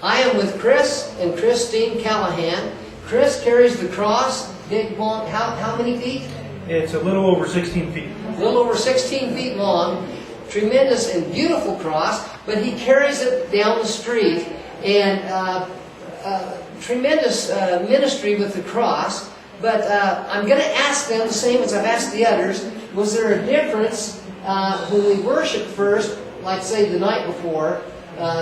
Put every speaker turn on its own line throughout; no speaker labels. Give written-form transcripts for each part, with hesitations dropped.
I am with Chris and Christine Callahan. Chris carries the cross, big, long, how many feet?
It's a little over 16 feet.
A little over 16 feet long. Tremendous and beautiful cross, but he carries it down the street. And tremendous ministry with the cross. But I'm going to ask them the same as I've asked the others. Was there a difference when we worshiped first, like say the night before,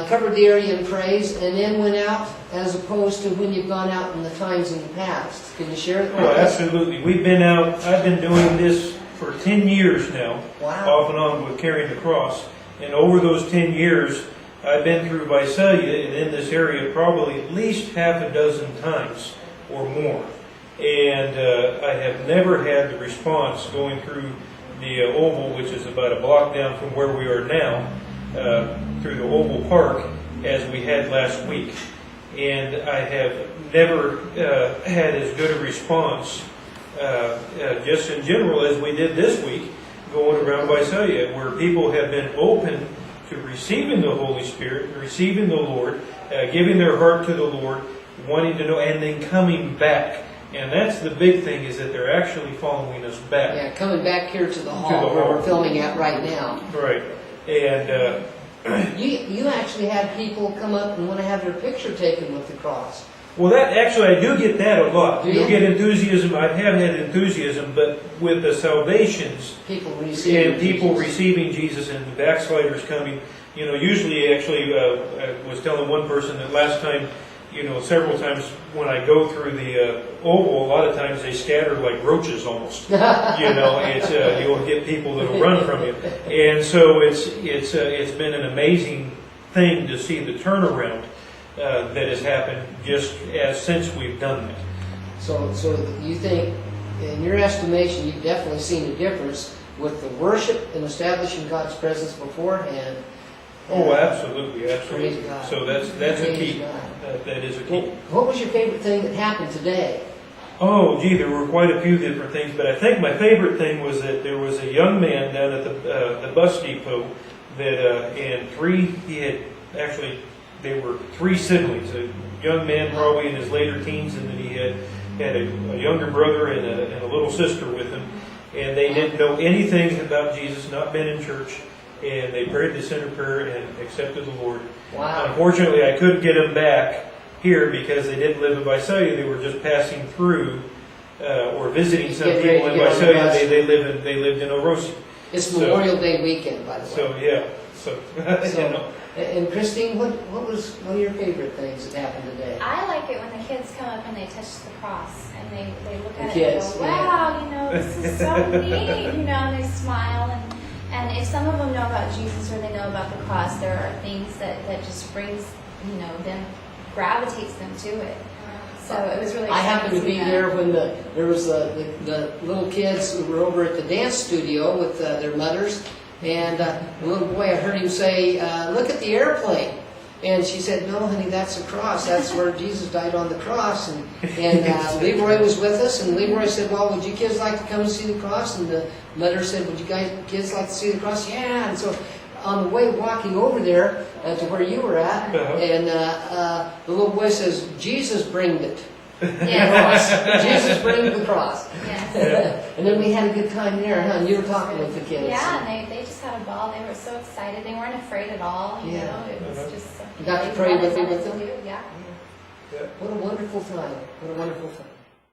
covered the area in praise, and then went out, as opposed to when you've gone out in the times in the past? Can you share it with us?
Absolutely. We've been out. I've been doing this for 10 years now, off and on with carrying the cross. And over those 10 years, I've been through Visalia and in this area probably at least half a dozen times or more. And I have never had the response going through the Oval, which is about a block down from where we are now, through the Oval Park, as we had last week. And I have never had as good a response, just in general, as we did this week, going around Visalia, where people have been open to receiving the Holy Spirit, receiving the Lord, giving their heart to the Lord, wanting to know, and then coming back. And that's the big thing, is that they're actually following us back.
Yeah, coming back here to the hall where we're filming at right now.
Right. And
you actually had people come up and want to have their picture taken with the cross.
well, that actually, I do get that a lot.
Do you?
You get enthusiasm. I have had enthusiasm, but with the salvations
People receiving
Jesus and the backsliders coming, usually actually, I was telling one person that last time, several times when I go through the Oval, a lot of times they scatter like roaches almost. You'll get people that'll run from you, and so it's been an amazing thing to see the turnaround that has happened just since we've done that.
So you think, in your estimation, you've definitely seen a difference with the worship and establishing God's presence beforehand.
Oh, absolutely, absolutely.
Praise God.
So that's a
Praise
key.
God.
That is a key.
Well, what was your favorite thing that happened today?
Oh, gee, there were quite a few different things, but I think my favorite thing was that there was a young man down at the bus depot that, they were three siblings. A young man probably in his later teens, and then he had a younger brother and a little sister with him, and they didn't know anything about Jesus, not been in church, and they prayed the sinner prayer and accepted the Lord.
Wow.
Unfortunately, I couldn't get them back here because they didn't live in Visalia. They were just passing through or visiting some people in Visalia. They lived in Orosi.
It's Memorial Day weekend, by the way.
So yeah.
And Christine, what was one of your favorite things that happened today?
I like it when the kids come up and they touch the cross and they look at
it
and go, wow, this is so neat, and they smile. And if some of them know about Jesus or they know about the cross, there are things that just brings, them, gravitates them to it. So it was really exciting.
I happened to be there when there was the little kids who were over at the dance studio with their mothers, and the little boy, I heard him say, look at the airplane. And she said, no, honey, that's the cross. That's where Jesus died on the cross. And Leroy was with us, and Leroy said, well, would you kids like to come and see the cross? And the mother said, would you kids like to see the cross? Yeah. And so on the way walking over there to where you were at, and the little boy says, Jesus bringed it.
Yes.
Jesus bringed the cross.
Yes.
And then we had a good time there, huh? And you were talking with the kids.
Yeah, and they just had a ball. They were so excited. They weren't afraid at all. It was just...
You got to pray with them?
Yeah.
What a wonderful time. What a wonderful time.